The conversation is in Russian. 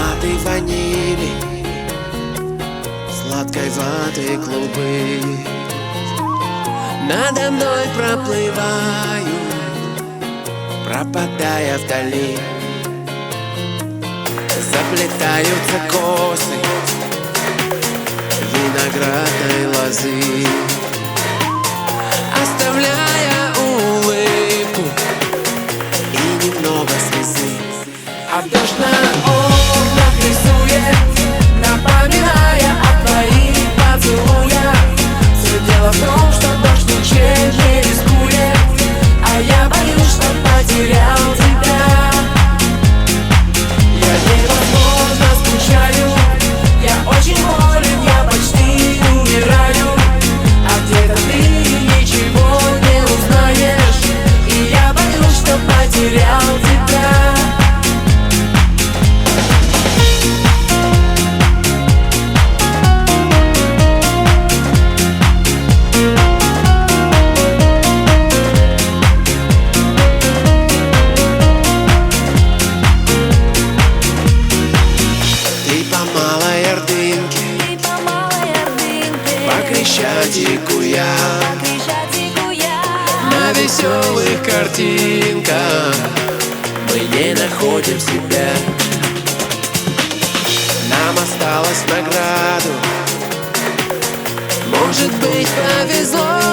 ароматы ванили, сладкой ваты клубы надо мной проплывают, пропадая вдали. Заплетаются косы виноградной лозы, оставляя улыбку и немного слезы. А дождь на окнах рисует, напоминая о твоих поцелуях. Все дело в том, что дождь ничем не рискует, а я боюсь, что потерял тебя. Я невозможно скучаю, я очень болен, я почти умираю. А где-то ты ничего не узнаешь, и я боюсь, что потерял тебя. По Крещатику я на веселых картинках, мы не находим себя. Нам осталось награду, может быть, повезло.